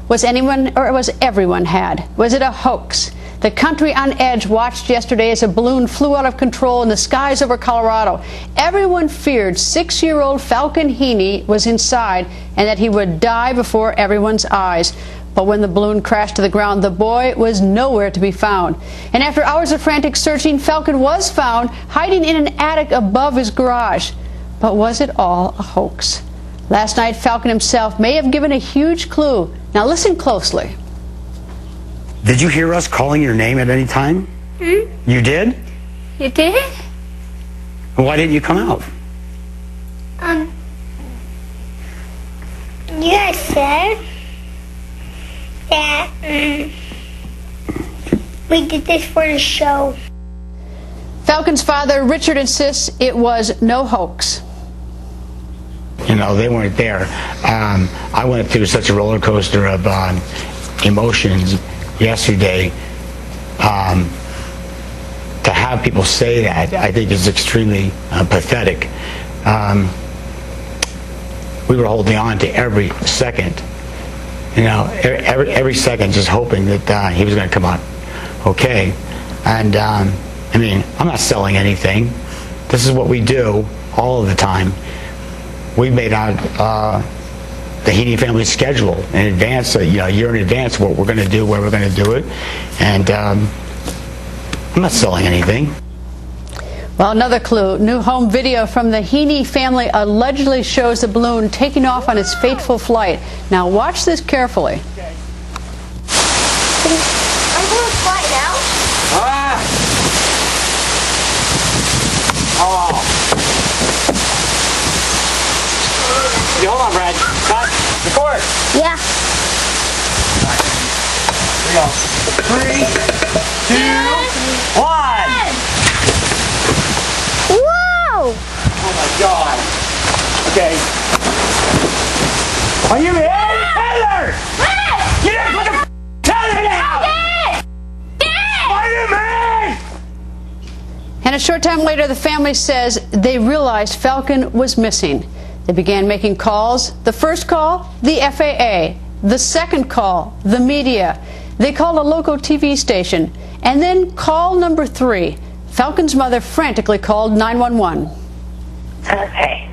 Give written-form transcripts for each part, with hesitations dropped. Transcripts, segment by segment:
Was anyone, or was everyone had? Was it a hoax? The country on edge watched yesterday as a balloon flew out of control in the skies over Colorado. Everyone feared 6-year-old Falcon Heene was inside and that he would die before everyone's eyes. But when the balloon crashed to the ground, the boy was nowhere to be found. And after hours of frantic searching, Falcon was found hiding in an attic above his garage. But was it all a hoax? Last night, Falcon himself may have given a huge clue. Now listen closely. Did you hear us calling your name at any time? You did? You did? Why didn't you come out? You guys said that we did this for the show. Falcon's father, Richard, insists it was no hoax. You know, they weren't there. I went through such a roller coaster of emotions yesterday. To have people say that, I think, is extremely pathetic. We were holding on to every second, you know, every second, just hoping that he was going to come out okay. And I mean, I'm not selling anything. This is what we do all of the time. We made out the Heene family schedule in advance, a year in advance, what we're going to do, where we're going to do it, and I'm not selling anything. Well, another clue. New home video from the Heene family allegedly shows the balloon taking off on its fateful flight. Now watch this carefully. I'm going to fly now. Oh. Okay, hold on, Brad. Cut. Record. Yeah. Here we go. 3, 2, 1. Whoa! Oh my God. Okay. Are you in? Taylor! Get in! Put the Taylor down! Fireman! And a short time later, the family says they realized Falcon was missing. They began making calls. The first call, the FAA. The second call, the media. They called a local TV station. And then call number 3. Falcon's mother frantically called 911. Okay.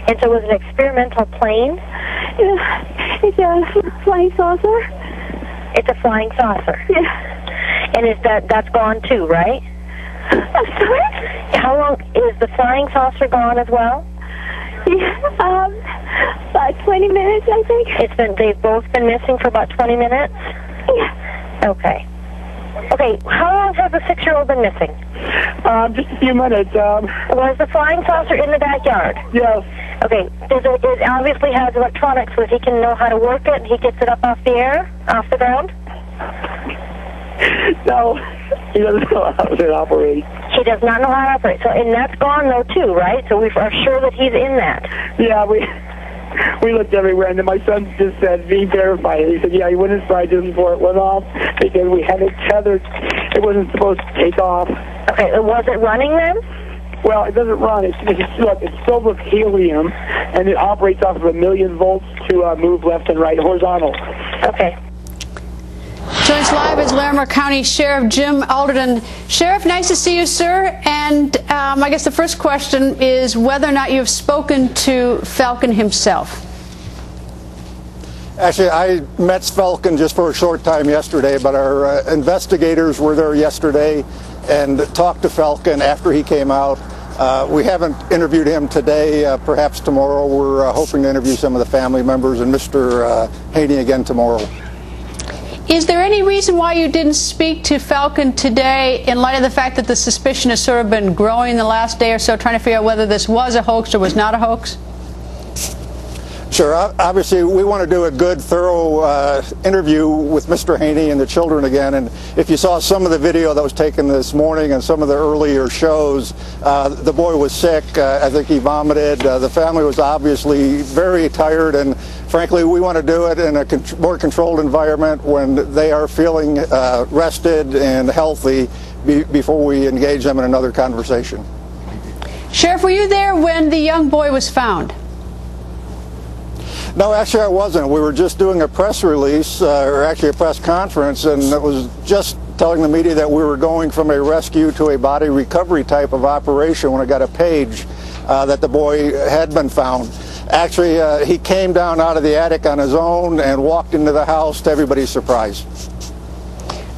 And so it was an experimental plane? It's a flying saucer. It's a flying saucer? Yeah. And that's gone too, right? I'm sorry? How long, is the flying saucer gone as well? Yeah, about 20 minutes, I think. They've both been missing for about 20 minutes? Yeah. Okay. Okay, how long has the 6-year-old been missing? Just a few minutes. Was the flying saucer in the backyard? Yes. Okay, it obviously has electronics so he can know how to work it. He gets it up off the air, off the ground? No, he doesn't know how to operate. He does not know how to operate. So, and that's gone though too, right? So we are sure that he's in that. Yeah, we looked everywhere, and then my son just said, "Be verified." He said, "Yeah, he went inside just before it went off because we had it tethered. It wasn't supposed to take off." Okay, was it running then? Well, it doesn't run. It's filled with helium, and it operates off of 1,000,000 volts to move left and right horizontal. Okay. Joins live is Larimer County Sheriff Jim Alderden. Sheriff, nice to see you, sir. And I guess the first question is whether or not you've spoken to Falcon himself. Actually, I met Falcon just for a short time yesterday, but our investigators were there yesterday and talked to Falcon after he came out. We haven't interviewed him today. Perhaps tomorrow. We're hoping to interview some of the family members and Mr. Heene again tomorrow. Is there any reason why you didn't speak to Falcon today in light of the fact that the suspicion has sort of been growing the last day or so, trying to figure out whether this was a hoax or was not a hoax? Sure. Obviously, we want to do a good, thorough interview with Mr. Heene and the children again. And if you saw some of the video that was taken this morning and some of the earlier shows, the boy was sick. I think he vomited. The family was obviously very tired. And frankly, we want to do it in a more controlled environment when they are feeling rested and healthy before we engage them in another conversation. Sheriff, were you there when the young boy was found? No, actually I wasn't. We were just doing a press release, or actually a press conference, and it was just telling the media that we were going from a rescue to a body recovery type of operation when I got a page that the boy had been found. Actually, he came down out of the attic on his own and walked into the house to everybody's surprise.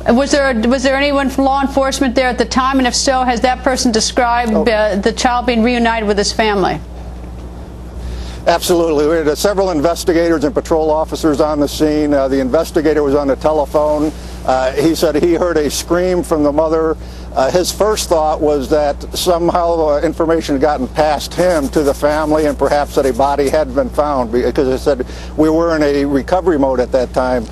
Was there anyone from law enforcement there at the time, and if so, has that person described the child being reunited with his family? Absolutely. We had several investigators and patrol officers on the scene. The investigator was on the telephone. He said he heard a scream from the mother. His first thought was that somehow information had gotten past him to the family, and perhaps that a body had been found, because he said we were in a recovery mode at that time.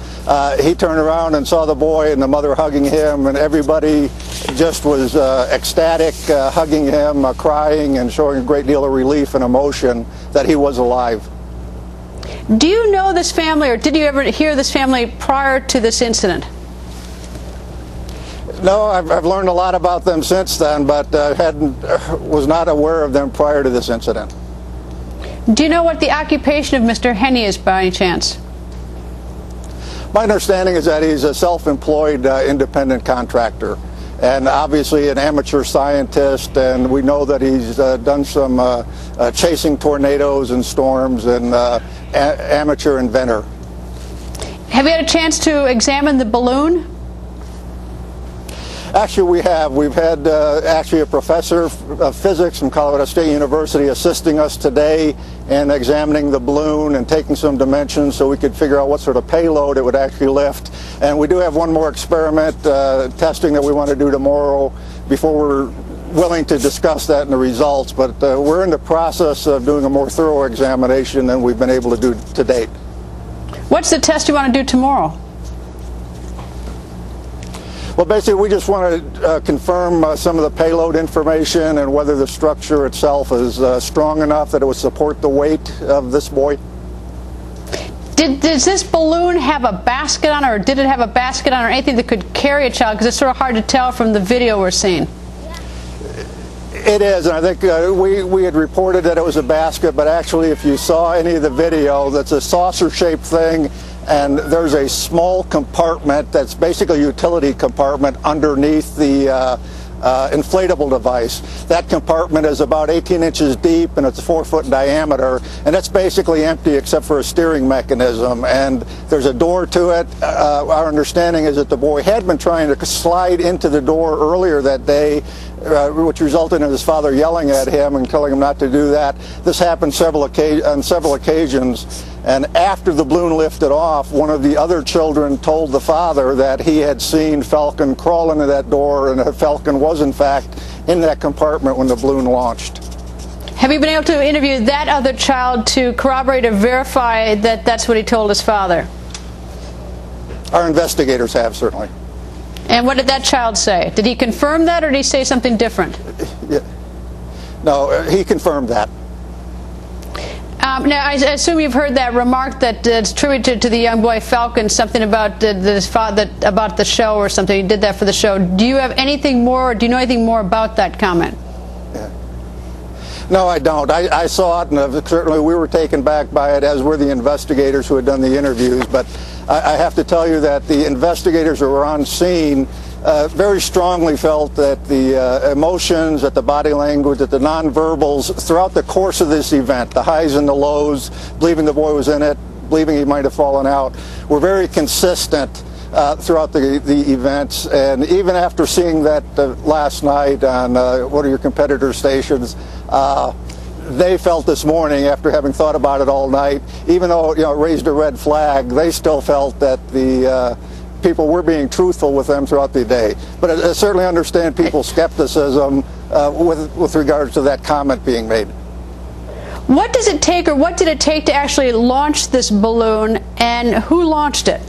He turned around and saw the boy and the mother hugging him, and everybody just was ecstatic, hugging him, crying, and showing a great deal of relief and emotion that he was alive. Do you know this family, or did you ever hear this family prior to this incident? No, I've learned a lot about them since then, but was not aware of them prior to this incident. Do you know what the occupation of Mr. Heene is by any chance? My understanding is that he's a self-employed independent contractor, and obviously an amateur scientist, and we know that he's done some chasing tornadoes and storms, and amateur inventor. Have you had a chance to examine the balloon? Actually, we have. We've had actually a professor of physics from Colorado State University assisting us today in examining the balloon and taking some dimensions so we could figure out what sort of payload it would actually lift. And we do have one more experiment testing that we want to do tomorrow before we're willing to discuss that and the results. But we're in the process of doing a more thorough examination than we've been able to do to date. What's the test you want to do tomorrow? Well, basically, we just want to confirm some of the payload information and whether the structure itself is strong enough that it would support the weight of this boy. Does this balloon have a basket on it, or did it have a basket on it, or anything that could carry a child? Because it's sort of hard to tell from the video we're seeing. It is, and I think we had reported that it was a basket, but actually if you saw any of the video, that's a saucer-shaped thing, and there's a small compartment that's basically a utility compartment underneath the inflatable device. That compartment is about 18 inches deep, and it's 4 foot in diameter, and it's basically empty except for a steering mechanism, and there's a door to it. Our understanding is that the boy had been trying to slide into the door earlier that day, which resulted in his father yelling at him and telling him not to do that. This happened on several occasions, and after the balloon lifted off, one of the other children told the father that he had seen Falcon crawl into that door, and that Falcon was in fact in that compartment when the balloon launched. Have you been able to interview that other child to corroborate or verify that that's what he told his father? Our investigators have, certainly. And what did that child say? Did he confirm that, or did he say something different? Yeah. No, he confirmed that. Now, I assume you've heard that remark that it's attributed to the young boy Falcon, something about his father, about the show or something. He did that for the show. Do you have anything more, or do you know anything more about that comment? Yeah. No, I don't. I saw it, and certainly we were taken back by it, as were the investigators who had done the interviews. But I have to tell you that the investigators who were on scene very strongly felt that the emotions, that the body language, that the nonverbals throughout the course of this event, the highs and the lows, believing the boy was in it, believing he might have fallen out, were very consistent throughout the events. And even after seeing that last night on one of your competitor stations, they felt this morning, after having thought about it all night, even though it raised a red flag, they still felt that the people were being truthful with them throughout the day. But I certainly understand people's skepticism with regards to that comment being made. What does it take, or what did it take to actually launch this balloon, and who launched it?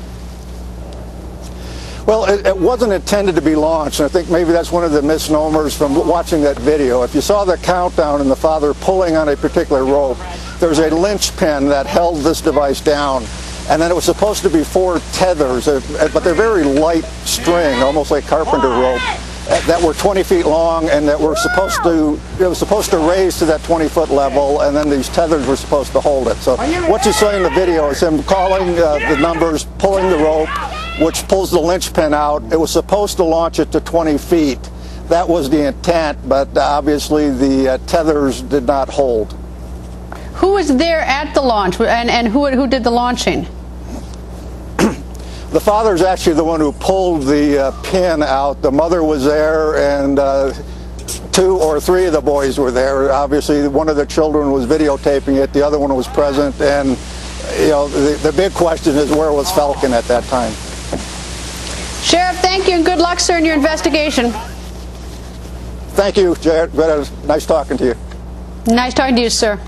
Well, it wasn't intended to be launched, and I think maybe that's one of the misnomers from watching that video. If you saw the countdown and the father pulling on a particular rope, there's a linchpin that held this device down, and then it was supposed to be 4 tethers, but they're very light string, almost like carpenter rope. that were 20 feet long and that were supposed to, it was supposed to raise to that 20-foot level, and then these tethers were supposed to hold it. So what you saw in the video is him calling the numbers, pulling the rope, which pulls the linchpin out. It was supposed to launch it to 20 feet. That was the intent, but obviously the tethers did not hold. Who was there at the launch, and who did the launching? The father's actually the one who pulled the pin out. The mother was there, and 2 or 3 of the boys were there. Obviously, one of the children was videotaping it. The other one was present, and you know, the big question is, where was Falcon at that time? Sheriff, thank you, and good luck, sir, in your investigation. Thank you, Greta. Nice talking to you. Nice talking to you, sir.